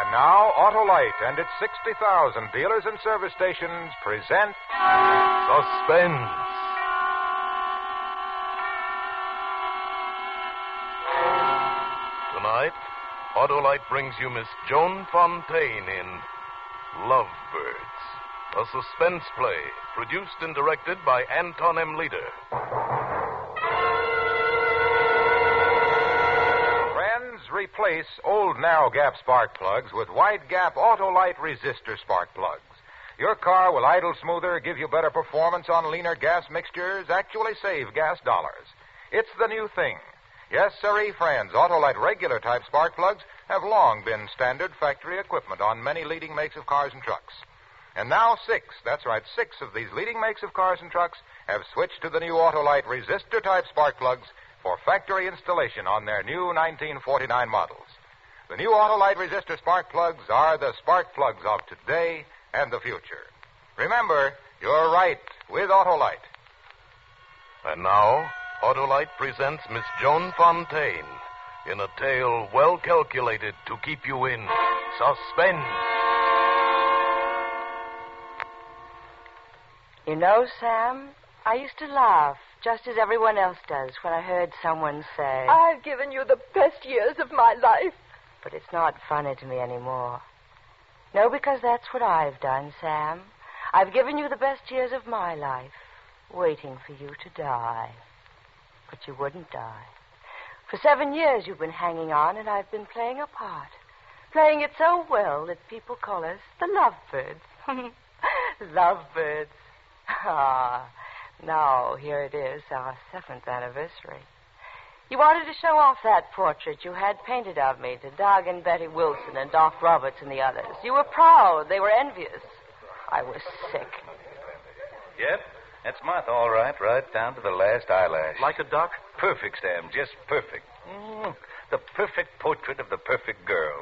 And now, Autolite and its 60,000 dealers and service stations present Suspense. Tonight, Autolite brings you Miss Joan Fontaine in Lovebirds, a suspense play produced and directed by Anton M. Leader. Replace old narrow gap spark plugs with wide gap Autolite resistor spark plugs. Your car will idle smoother, give you better performance on leaner gas mixtures, actually save gas dollars. It's the new thing. Yes, sirree, friends, Autolite regular type spark plugs have long been standard factory equipment on many leading makes of cars and trucks. And now six of these leading makes of cars and trucks have switched to the new Autolite resistor type spark plugs for factory installation on their new 1949 models. The new Autolite resistor spark plugs are the spark plugs of today and the future. Remember, you're right with Autolite. And now, Autolite presents Miss Joan Fontaine in a tale well calculated to keep you in suspense. You know, Sam, I used to laugh, just as everyone else does, when I heard someone say, I've given you the best years of my life. But it's not funny to me anymore. No, because that's what I've done, Sam. I've given you the best years of my life, waiting for you to die. But you wouldn't die. For 7 years you've been hanging on, and I've been playing a part. Playing it so well that people call us the Lovebirds. Lovebirds. Ah, now here it is, our 7th anniversary. You wanted to show off that portrait you had painted of me to Doug and Betty Wilson and Doc Roberts and the others. You were proud. They were envious. I was sick. Yep, that's Martha, all right down to the last eyelash. Like it, Doc? Perfect, Sam, just perfect. The perfect portrait of the perfect girl.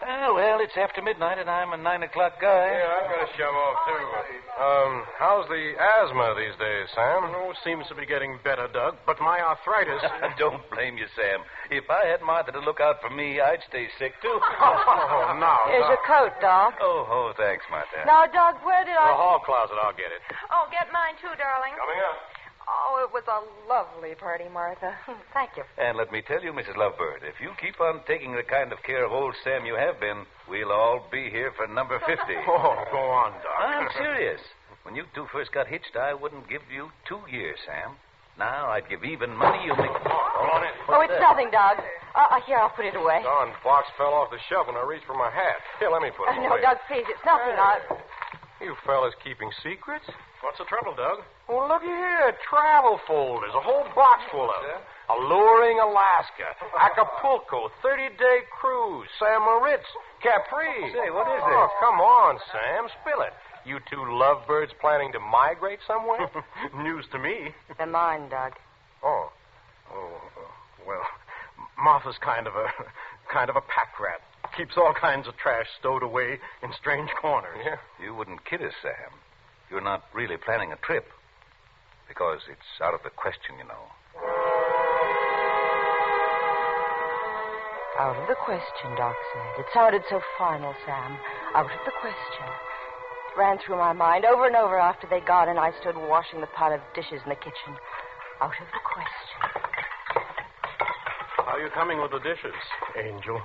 Well, it's after midnight, and I'm a 9 o'clock guy. Yeah, I've got to shove off, too. How's the asthma these days, Sam? Oh, seems to be getting better, Doug, but my arthritis... Don't blame you, Sam. If I had Martha to look out for me, I'd stay sick, too. Oh, no. Here's your coat, Doc. Oh, thanks, Martha. Now, Doug, where did The hall closet, I'll get it. Oh, get mine too, darling. Coming up. Oh, it was a lovely party, Martha. Thank you. And let me tell you, Mrs. Lovebird, if you keep on taking the kind of care of old Sam you have been, we'll all be here for number 50. Oh, go on, Doc. I'm serious. When you two first got hitched, I wouldn't give you 2 years, Sam. Now I'd give even money you make. Hold on in. Oh, it's nothing, Doug. Here, I'll put it away. Darn box fell off the shelf when I reached for my hat. Here, let me put it No, away. Doug, please, it's nothing. You fellas keeping secrets? What's the trouble, Doug? Well, looky here. Travel folders. A whole box full of them. Alluring Alaska. Acapulco. 30-day cruise. San Moritz. Capri. Say, what is Oh, this? come on, Sam. Spill it. You two lovebirds planning to migrate somewhere? News to me. They're mine, Doug. Oh, well, Martha's kind of a pack rat. Keeps all kinds of trash stowed away in strange corners. Yeah. You wouldn't kid us, Sam. You're not really planning a trip. Because it's out of the question, you know. Out of the question, Doc said. It sounded so final, Sam. Out of the question. It ran through my mind over and over after they got and I stood washing the pile of dishes in the kitchen. Out of the question. How are you coming with the dishes, Angel?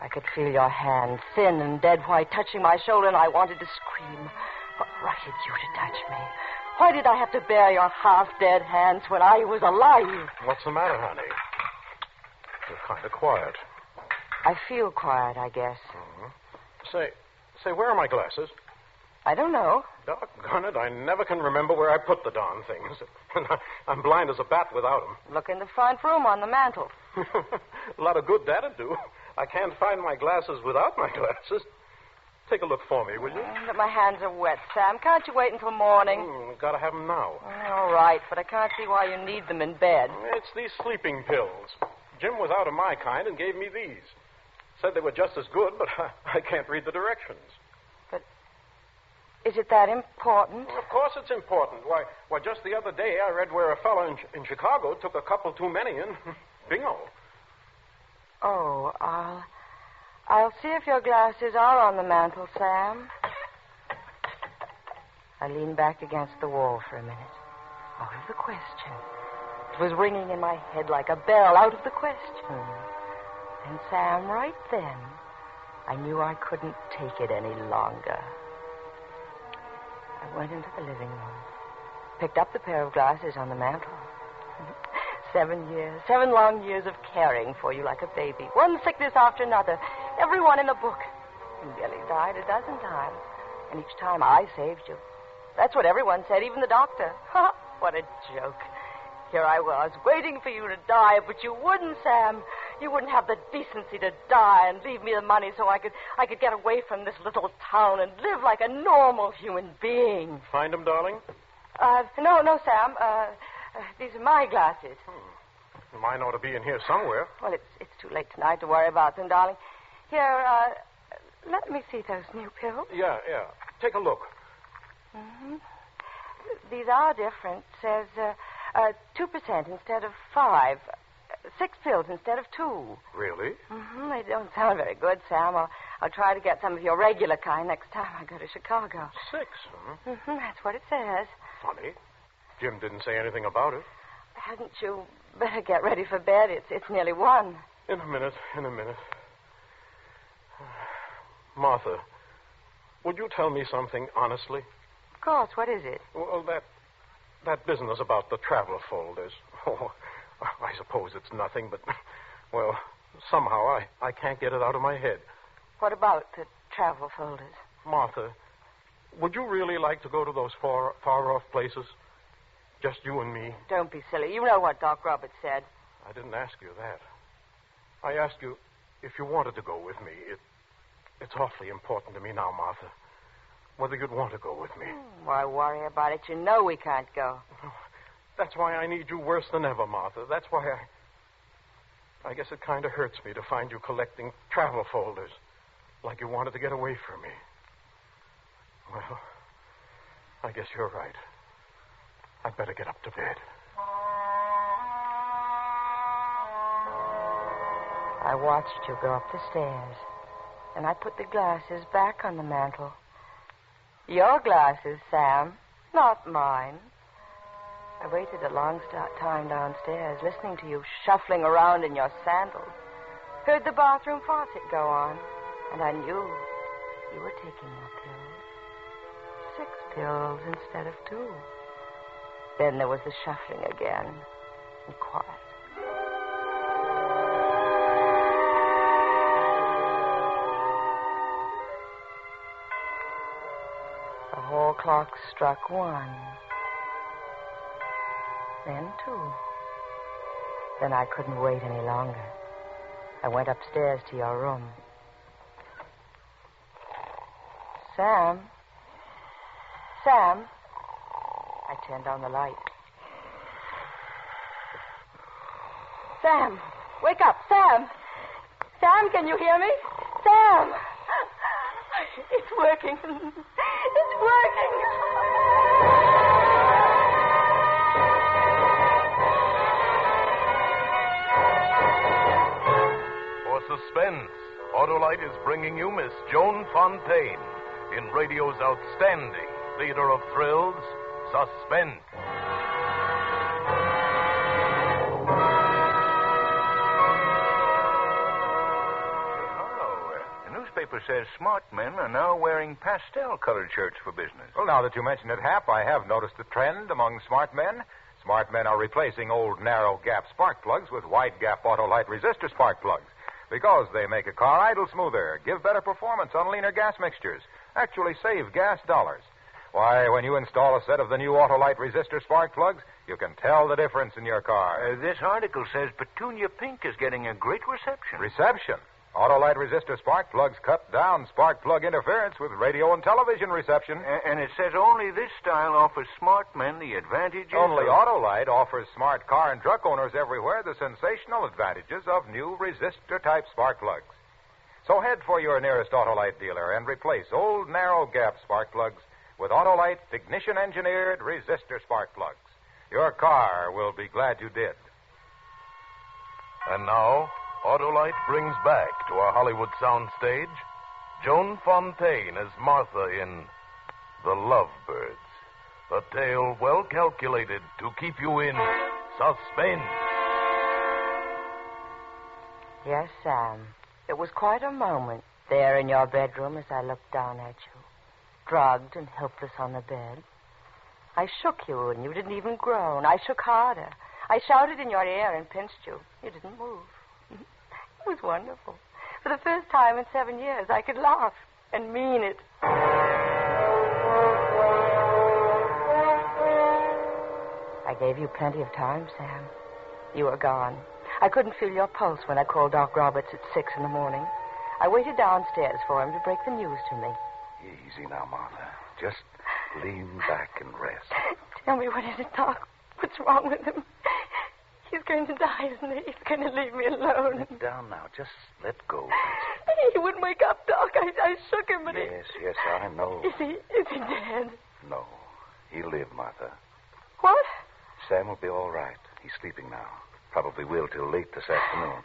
I could feel your hand, thin and dead white, touching my shoulder, and I wanted to scream. What right had you to touch me? Why did I have to bear your half-dead hands when I was alive? What's the matter, honey? You're kind of quiet. I feel quiet, I guess. Say, where are my glasses? I don't know. Doggone it, I never can remember where I put the darn things. I'm blind as a bat without them. Look in the front room on the mantel. A lot of good that'd do. I can't find my glasses without my glasses. Take a look for me, will you? But my hands are wet, Sam. Can't you wait until morning? Gotta have them now. All right, but I can't see why you need them in bed. It's these sleeping pills. Jim was out of my kind and gave me these. Said they were just as good, but I can't read the directions. But is it that important? Well, of course it's important. Why, just the other day I read where a fellow in Chicago took a couple too many and bingo. Oh, I'll see if your glasses are on the mantel, Sam. I leaned back against the wall for a minute. Out of the question. It was ringing in my head like a bell. Out of the question. And Sam, right then, I knew I couldn't take it any longer. I went into the living room, picked up the pair of glasses on the mantel. 7 years, 7 long years of caring for you like a baby. One sickness after another. Everyone in the book. You nearly died a dozen times. And each time I saved you. That's what everyone said, even the doctor. What a joke. Here I was, waiting for you to die, but you wouldn't, Sam. You wouldn't have the decency to die and leave me the money so I could get away from this little town and live like a normal human being. Find them, darling? No, Sam. These are my glasses. Mine ought to be in here somewhere. Well, it's too late tonight to worry about them, darling. Here, let me see those new pills. Yeah. Take a look. Mm-hmm. These are different. Says 2% instead of 5. 6 pills instead of 2. Really? Mm-hmm. They don't sound very good, Sam. I'll try to get some of your regular kind next time I go to Chicago. 6, huh? Mm-hmm. That's what it says. Funny. Jim didn't say anything about it. Hadn't you better get ready for bed? It's nearly 1. In a minute. Martha, would you tell me something honestly? Of course. What is it? Well, that business about the travel folders. Oh, I suppose it's nothing, but, well, somehow I can't get it out of my head. What about the travel folders? Martha, would you really like to go to those far-off places? Just you and me? Don't be silly. You know what Doc Roberts said. I didn't ask you that. I asked you if you wanted to go with me. It's awfully important to me now, Martha. Whether you'd want to go with me. Why worry about it? You know we can't go. That's why I need you worse than ever, Martha. That's why I guess it kind of hurts me to find you collecting travel folders. Like you wanted to get away from me. Well, I guess you're right. I'd better get up to bed. I watched you go up the stairs, and I put the glasses back on the mantel. Your glasses, Sam, not mine. I waited a long time downstairs, listening to you shuffling around in your sandals. Heard the bathroom faucet go on, and I knew you were taking your pills. 6 pills instead of 2. Then there was the shuffling again, and quiet. The hall clock struck 1. Then 2. Then I couldn't wait any longer. I went upstairs to your room. Sam? I turned on the light. Sam! Wake up, Sam! Sam, can you hear me? Sam! It's working. It's working. For Suspense, Autolite is bringing you Miss Joan Fontaine in radio's outstanding theater of thrills, Suspense. The newspaper says smart men are now wearing pastel-colored shirts for business. Well, now that you mention it, Hap, I have noticed a trend among smart men. Smart men are replacing old narrow gap spark plugs with wide gap Autolite resistor spark plugs because they make a car idle smoother, give better performance on leaner gas mixtures, actually save gas dollars. Why, when you install a set of the new Autolite resistor spark plugs, you can tell the difference in your car. This article says Petunia Pink is getting a great reception. Reception? Autolite resistor spark plugs cut down spark plug interference with radio and television reception. And it says only this style offers smart men the advantages. Only Autolite offers smart car and truck owners everywhere the sensational advantages of new resistor-type spark plugs. So head for your nearest Autolite dealer and replace old narrow gap spark plugs with Autolite ignition-engineered resistor spark plugs. Your car will be glad you did. And now, Autolite brings back to our Hollywood soundstage Joan Fontaine as Martha in The Lovebirds, a tale well calculated to keep you in suspense. Yes, Sam. It was quite a moment there in your bedroom as I looked down at you, drugged and helpless on the bed. I shook you, and you didn't even groan. I shook harder. I shouted in your ear and pinched you. You didn't move. It was wonderful. For the first time in 7 years, I could laugh and mean it. I gave you plenty of time, Sam. You were gone. I couldn't feel your pulse when I called Doc Roberts at 6 in the morning. I waited downstairs for him to break the news to me. Easy now, Martha. Just lean back and rest. Tell me, what is it, Doc? What's wrong with him? He's going to die, isn't he? He's going to leave me alone. Sit down now. Just let go. He wouldn't wake up, Doc. I shook him, but Yes, I know. Is he dead? No. He'll live, Martha. What? Sam will be all right. He's sleeping now. Probably will till late this afternoon.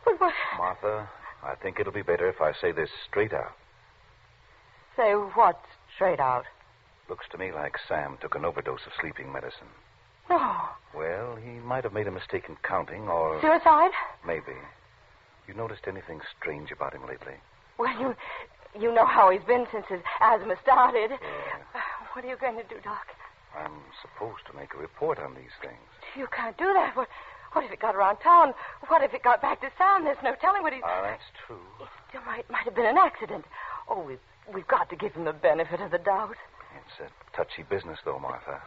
But what? Martha, I think it'll be better if I say this straight out. Say what straight out? Looks to me like Sam took an overdose of sleeping medicine. No. Well, he might have made a mistake in counting, or... Suicide? Maybe. You noticed anything strange about him lately? Well, you know how he's been since his asthma started. Yeah. What are you going to do, Doc? I'm supposed to make a report on these things. You can't do that. What if it got around town? What if it got back to Sam? There's no telling what he's... That's true. It still might have been an accident. Oh, we've got to give him the benefit of the doubt. It's a touchy business, though, Martha.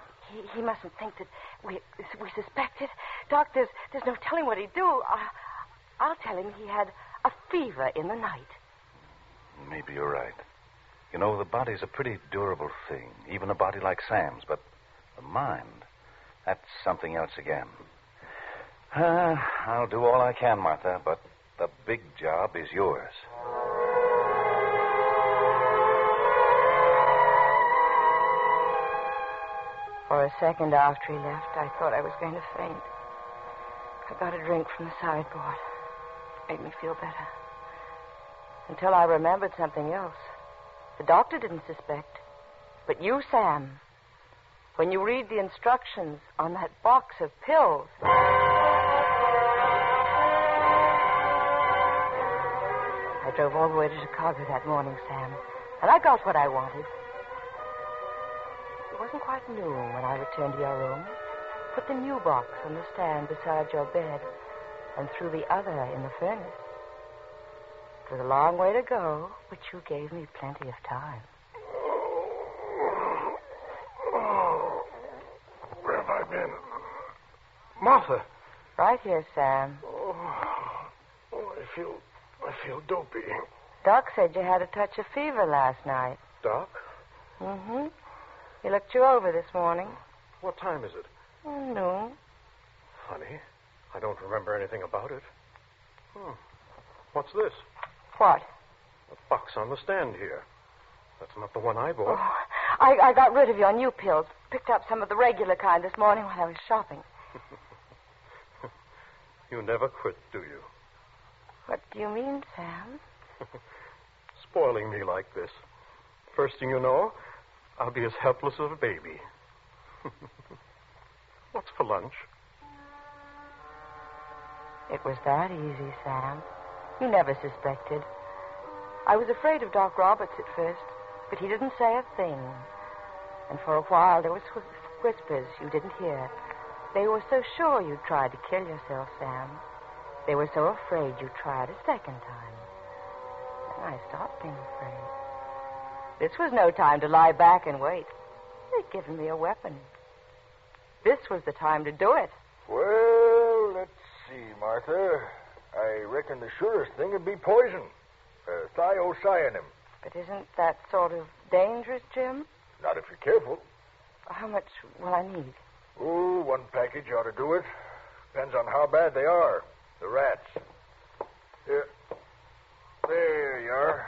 He mustn't think that we suspect it. Doc, there's no telling what he'd do. I'll tell him he had a fever in the night. Maybe you're right. You know, the body's a pretty durable thing, even a body like Sam's, but the mind, that's something else again. I'll do all I can, Martha, but the big job is yours. For a second after he left, I thought I was going to faint. I got a drink from the sideboard. Made me feel better. Until I remembered something else. The doctor didn't suspect. But you, Sam, when you read the instructions on that box of pills... I drove all the way to Chicago that morning, Sam, and I got what I wanted. It wasn't quite noon when I returned to your room, put the new box on the stand beside your bed, and threw the other in the furnace. It was a long way to go, but you gave me plenty of time. Where have I been? Martha. Right here, Sam. I feel dopey. Doc said you had a touch of fever last night. Doc? Mm-hmm. He looked you over this morning. What time is it? Noon. Funny. I don't remember anything about it. What's this? What? A box on the stand here. That's not the one I bought. Oh, I got rid of your new pills. Picked up some of the regular kind this morning while I was shopping. You never quit, do you? What do you mean, Sam? Spoiling me like this. First thing you know, I'll be as helpless as a baby. What's for lunch? It was that easy, Sam. You never suspected. I was afraid of Doc Roberts at first, but he didn't say a thing. And for a while there was whispers you didn't hear. They were so sure you'd tried to kill yourself, Sam. They were so afraid you'd try it a second time. And I stopped being afraid. This was no time to lie back and wait. They'd given me a weapon. This was the time to do it. Well, let's see, Martha. I reckon the surest thing would be poison. Thiocyanin. But isn't that sort of dangerous, Jim? Not if you're careful. How much will I need? Oh, one package ought to do it. Depends on how bad they are. The rats. Here. There you are.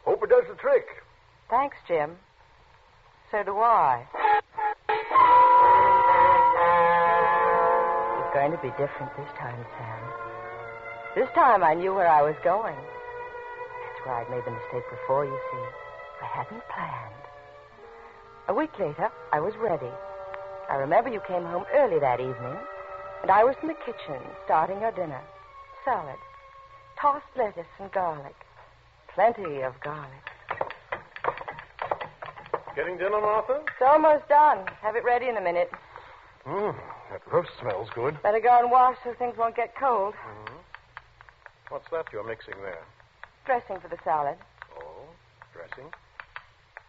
Hope it does the trick. Thanks, Jim. So do I. It's going to be different this time, Sam. This time I knew where I was going. That's where I'd made the mistake before, you see. I hadn't planned. A week later, I was ready. I remember you came home early that evening, and I was in the kitchen starting your dinner. Salad, tossed lettuce and garlic. Plenty of garlic. Getting dinner, Martha? It's almost done. Have it ready in a minute. That roast smells good. Better go and wash so things won't get cold. What's that you're mixing there? Dressing for the salad. Oh, dressing?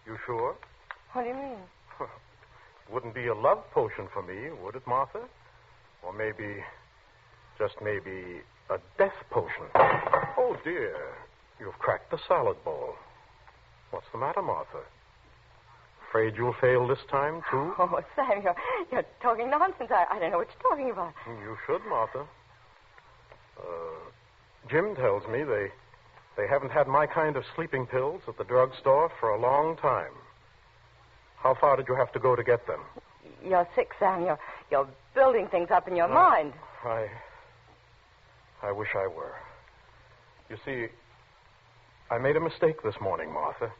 You sure? What do you mean? Wouldn't be a love potion for me, would it, Martha? Or maybe, just maybe, a death potion. Oh, dear. You've cracked the salad bowl. What's the matter, Martha? Afraid you'll fail this time, too? Oh, Sam, you're talking nonsense. I don't know what you're talking about. You should, Martha. Jim tells me they haven't had my kind of sleeping pills at the drugstore for a long time. How far did you have to go to get them? You're sick, Sam. You're building things up in your mind. I wish I were. You see, I made a mistake this morning, Martha.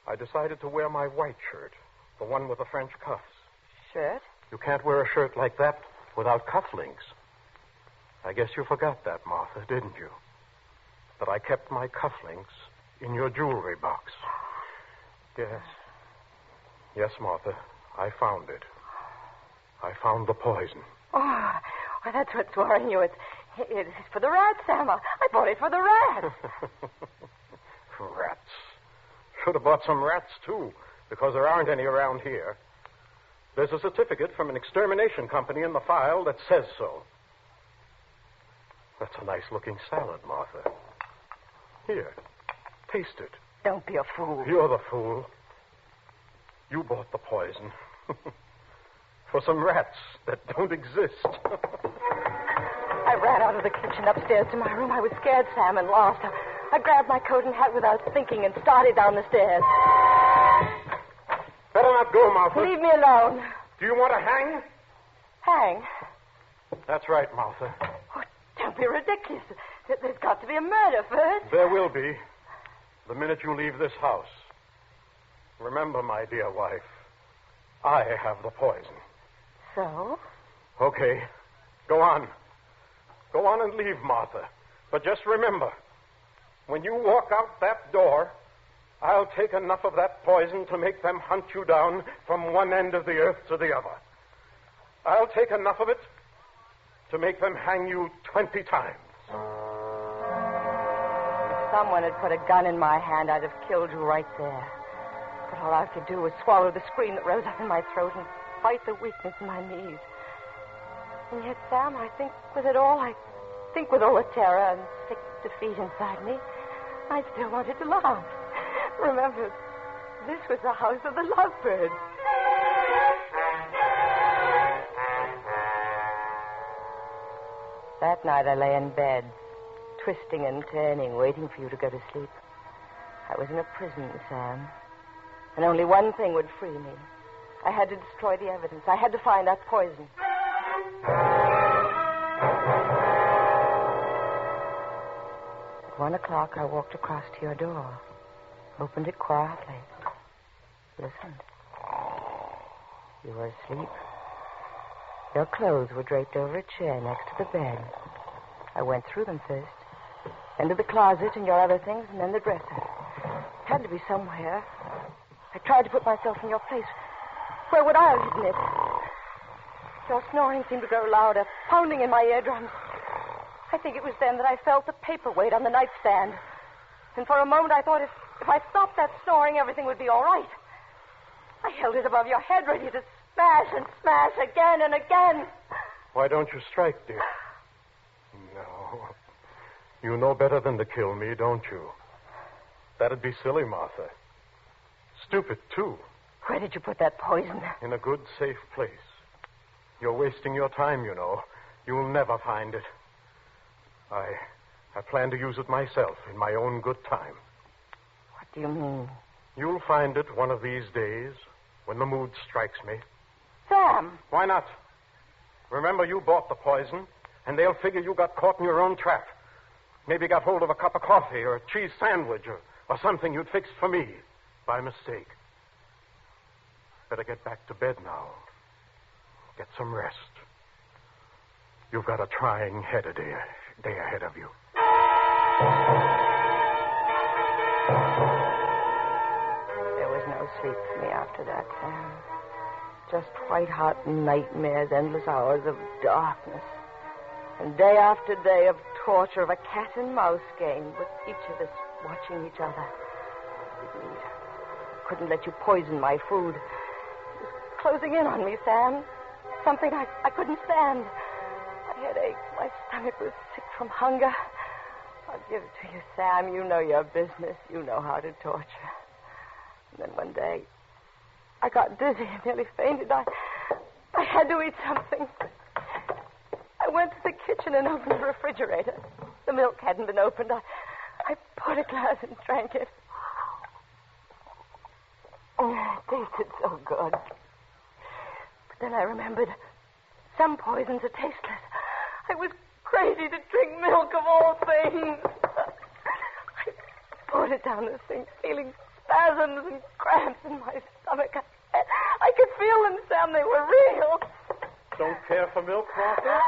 I decided to wear my white shirt, the one with the French cuffs. Shirt? You can't wear a shirt like that without cufflinks. I guess you forgot that, Martha, didn't you? That I kept my cufflinks in your jewelry box. Yes. Yes, Martha, I found it. I found the poison. Oh, well, that's what's worrying you. It's for the rats, Sam. I bought it for the rats. Rats. Should have bought some rats, too, because there aren't any around here. There's a certificate from an extermination company in the file that says so. That's a nice-looking salad, Martha. Here, taste it. Don't be a fool. You're the fool. You bought the poison. For some rats that don't exist. I ran out of the kitchen upstairs to my room. I was scared, Sam, and lost. I grabbed my coat and hat without thinking and started down the stairs. Better not go, Martha. Leave me alone. Do you want to hang? Hang? That's right, Martha. Oh, don't be ridiculous. There's got to be a murder first. There will be. The minute you leave this house. Remember, my dear wife, I have the poison. So? Okay. Go on. Go on and leave, Martha. But just remember, when you walk out that door, I'll take enough of that poison to make them hunt you down from one end of the earth to the other. I'll take enough of it to make them hang you 20 times. If someone had put a gun in my hand, I'd have killed you right there. But all I could do was swallow the scream that rose up in my throat and fight the weakness in my knees. And yet, Sam, I think with it all, with all the terror and sick defeat inside me, I still wanted to laugh. Remember, this was the house of the Lovebirds. That night I lay in bed, twisting and turning, waiting for you to go to sleep. I was in a prison, Sam, and only one thing would free me. I had to destroy the evidence. I had to find that poison. At 1 o'clock, I walked across to your door, opened it quietly, listened. You were asleep. Your clothes were draped over a chair next to the bed. I went through them first, then to the closet and your other things, and then the dresser. It had to be somewhere. I tried to put myself in your place. Where would I have hidden it? Your snoring seemed to grow louder, pounding in my eardrums. I think it was then that I felt the paperweight on the nightstand. And for a moment I thought if I stopped that snoring, everything would be all right. I held it above your head, ready to smash and smash again and again. Why don't you strike, dear? No. You know better than to kill me, don't you? That'd be silly, Martha. Stupid, too. Where did you put that poison? In a good, safe place. You're wasting your time, you know. You'll never find it. I plan to use it myself in my own good time. What do you mean? You'll find it one of these days when the mood strikes me. Sam! Why not? Remember, you bought the poison, and they'll figure you got caught in your own trap. Maybe got hold of a cup of coffee or a cheese sandwich or something you'd fixed for me by mistake. Better get back to bed now. Get some rest. You've got a trying day ahead of you. There was no sleep for me after that, Sam. Just white-hot nightmares, endless hours of darkness. And day after day of torture of a cat-and-mouse game with each of us watching each other. I couldn't let you poison my food. It was closing in on me, Sam. Something I couldn't stand. My head ached. My stomach was sick from hunger. I'll give it to you, Sam. You know your business. You know how to torture. And then one day, I got dizzy and nearly fainted. I had to eat something. I went to the kitchen and opened the refrigerator. The milk hadn't been opened. I poured a glass and drank it. It tasted so good. But then I remembered some poisons are tasteless. I was crazy to drink milk of all things. I poured it down the sink, feeling spasms and cramps in my stomach. I could feel them, Sam. They were real. Don't care for milk, Martha?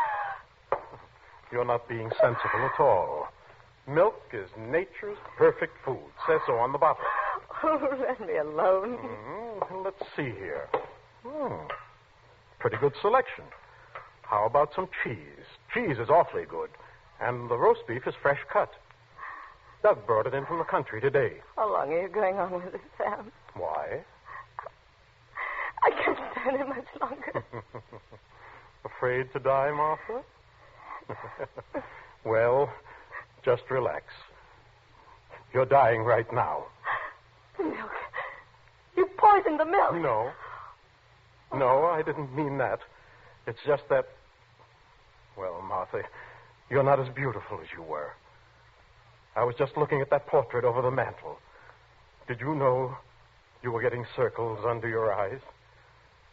You're not being sensible at all. Milk is nature's perfect food. Says so on the bottle. Oh, let me alone. Let's see here. Pretty good selection. How about some cheese? Cheese is awfully good. And the roast beef is fresh cut. Doug brought it in from the country today. How long are you going on with this, Sam? Why? I can't stand it much longer. Afraid to die, Martha? Well, just relax. You're dying right now. The milk. You poisoned the milk. No, I didn't mean that. It's just that... Well, Martha, you're not as beautiful as you were. I was just looking at that portrait over the mantel. Did you know you were getting circles under your eyes?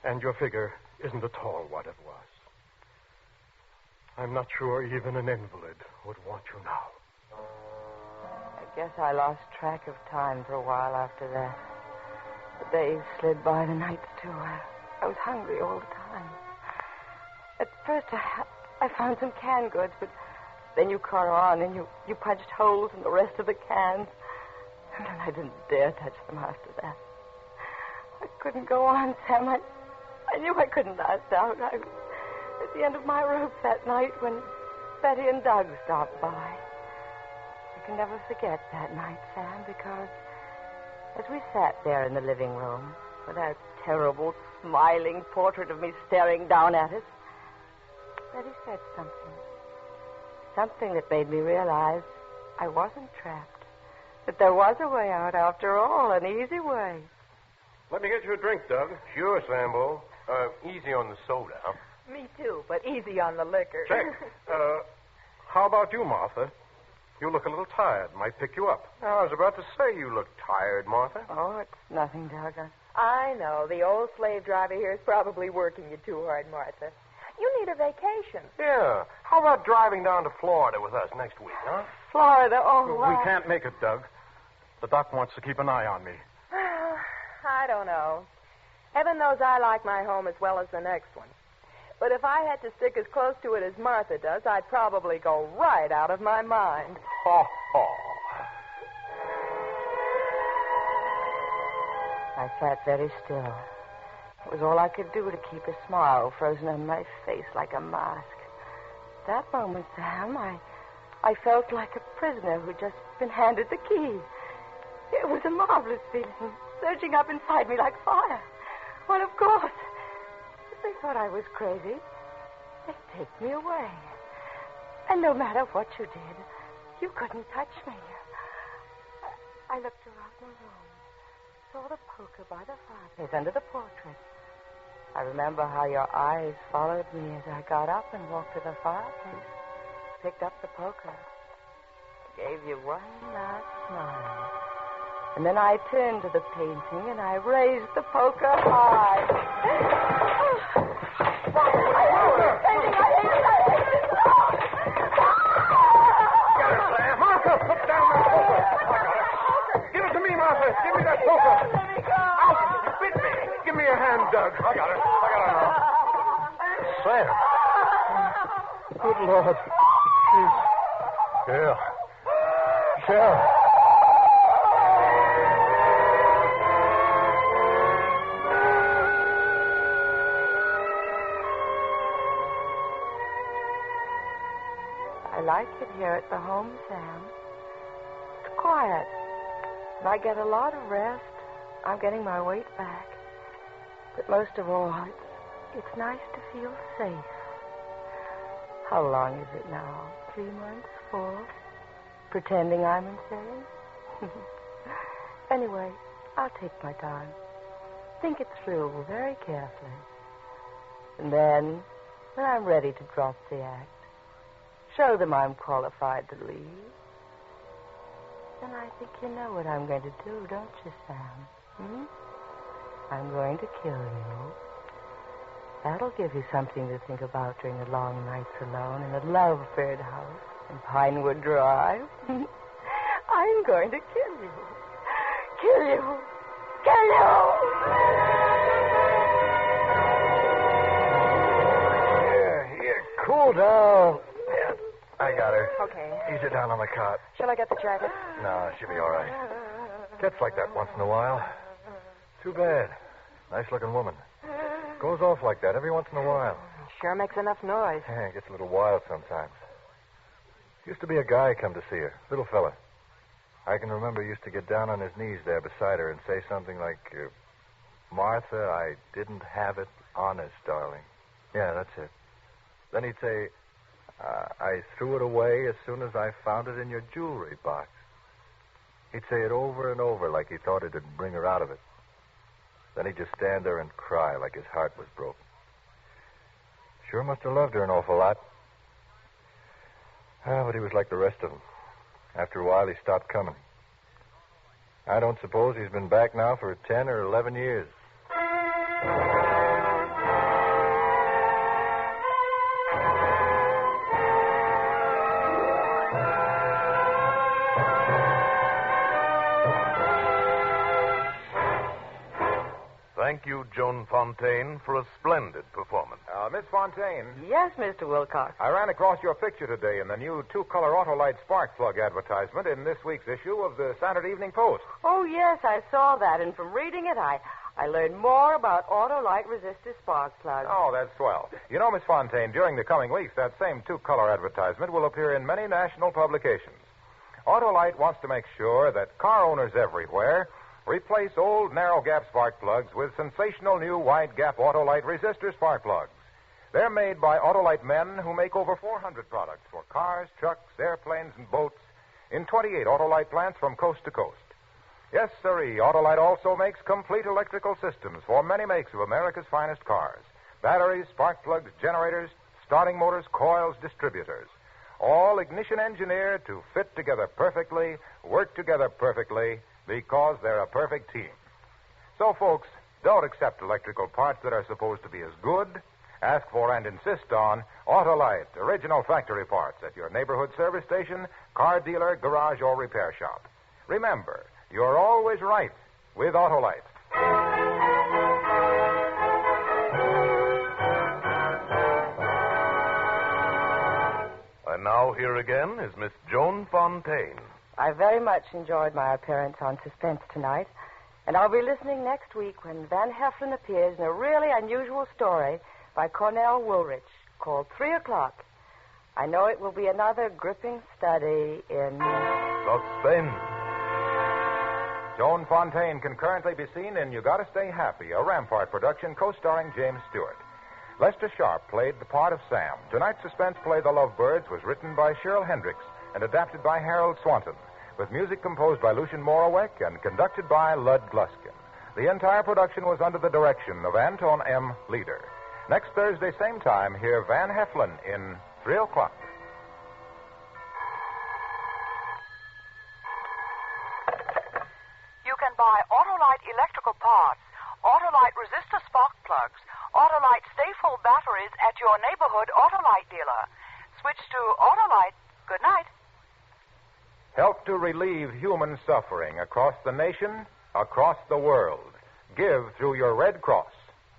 And your figure isn't at all what it was. I'm not sure even an invalid would want you now. I guess I lost track of time for a while after that. The days slid by, the nights, too. I was hungry all the time. At first, I found some canned goods, but then you caught on and you punched holes in the rest of the cans. And then I didn't dare touch them after that. I couldn't go on, Sam. I knew I couldn't last out. I was at the end of my rope that night when Betty and Doug stopped by. I can never forget that night, Sam, because as we sat there in the living room with that terrible, smiling portrait of me staring down at us, Betty said something. Something that made me realize I wasn't trapped. That there was a way out after all, an easy way. Let me get you a drink, Doug. Sure, Sambo. Easy on the soda, huh? Me too, but easy on the liquor. Check. How about you, Martha? You look a little tired. Might pick you up. I was about to say you look tired, Martha. Oh, it's nothing, Doug. I know. The old slave driver here is probably working you too hard, Martha. You need a vacation. Yeah. How about driving down to Florida with us next week, huh? Florida, We can't make it, Doug. The doc wants to keep an eye on me. I don't know. Heaven knows I like my home as well as the next one. But if I had to stick as close to it as Martha does, I'd probably go right out of my mind. Ho, ho. I sat very still. It was all I could do to keep a smile frozen on my face like a mask. At that moment, Sam, I felt like a prisoner who'd just been handed the key. It was a marvelous feeling, surging up inside me like fire. Well, of course. If they thought I was crazy, they'd take me away. And no matter what you did, you couldn't touch me. I looked around the room, saw the poker by the fireplace under the portrait. I remember how your eyes followed me as I got up and walked to the fireplace, picked up the poker, gave you one last smile. And then I turned to the painting and I raised the poker high. Get her, Sam. Sam. Good Lord. Jeez. Yeah. Sheriff. I like it here at the home, Sam. It's quiet. And I get a lot of rest. I'm getting my weight back. But most of all, it's nice to feel safe. How long is it now? 3 months? 4? Pretending I'm insane? Anyway, I'll take my time. Think it through very carefully. And then, when I'm ready to drop the act, show them I'm qualified to leave. Then I think you know what I'm going to do, don't you, Sam? I'm going to kill you. That'll give you something to think about during the long nights alone in the Lovebird house in Pinewood Drive. I'm going to kill you. Kill you. Kill you! Here, cool down. Yeah, I got her. Okay. Ease her down on the cot. Shall I get the jacket? No, she'll be all right. Gets like that once in a while. Too bad. Nice-looking woman. Goes off like that every once in a while. Sure makes enough noise. Yeah, it gets a little wild sometimes. Used to be a guy come to see her, little fella. I can remember he used to get down on his knees there beside her and say something like, Martha, I didn't have it honest, darling. Yeah, that's it. Then he'd say, I threw it away as soon as I found it in your jewelry box. He'd say it over and over like he thought it'd bring her out of it. Then he'd just stand there and cry like his heart was broken. Sure must have loved her an awful lot. But he was like the rest of them. After a while, he stopped coming. I don't suppose he's been back now for 10 or 11 years. Thank you, Joan Fontaine, for a splendid performance. Miss Fontaine, Yes, Mr. Wilcox. I ran across your picture today in the new two-color Autolite spark plug advertisement in this week's issue of the Saturday Evening Post. Oh, yes, I saw that. And from reading it, I learned more about Autolite resistor spark plugs. Oh, that's swell. You know, Miss Fontaine, during the coming weeks, that same two-color advertisement will appear in many national publications. Autolite wants to make sure that car owners everywhere replace old narrow-gap spark plugs with sensational new wide-gap Autolite resistor spark plugs. They're made by Autolite men who make over 400 products for cars, trucks, airplanes, and boats in 28 Autolite plants from coast to coast. Yes, sirree, Autolite also makes complete electrical systems for many makes of America's finest cars. Batteries, spark plugs, generators, starting motors, coils, distributors. All ignition engineered to fit together perfectly, work together perfectly, because they're a perfect team. So, folks, don't accept electrical parts that are supposed to be as good. Ask for and insist on Autolite, original factory parts at your neighborhood service station, car dealer, garage, or repair shop. Remember, you're always right with Autolite. And now here again is Miss Joan Fontaine. I very much enjoyed my appearance on Suspense tonight, and I'll be listening next week when Van Heflin appears in a really unusual story by Cornell Woolrich called 3 O'Clock. I know it will be another gripping study in Suspense. Joan Fontaine can currently be seen in You Gotta Stay Happy, a Rampart production co-starring James Stewart. Lester Sharp played the part of Sam. Tonight's Suspense play, The Lovebirds, was written by Cheryl Hendricks and adapted by Harold Swanton, with music composed by Lucien Moraweck and conducted by Lud Gluskin. The entire production was under the direction of Anton M. Leader. Next Thursday, same time, hear Van Heflin in 3 O'Clock. You can buy Autolite electrical parts, Autolite resistor spark plugs, Autolite stay-full batteries at your neighborhood Autolite dealer. Switch to Autolite. Good night. Help to relieve human suffering across the nation, across the world. Give through your Red Cross.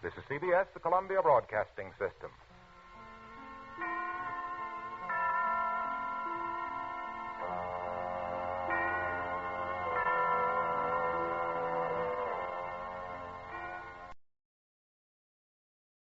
This is CBS, the Columbia Broadcasting System.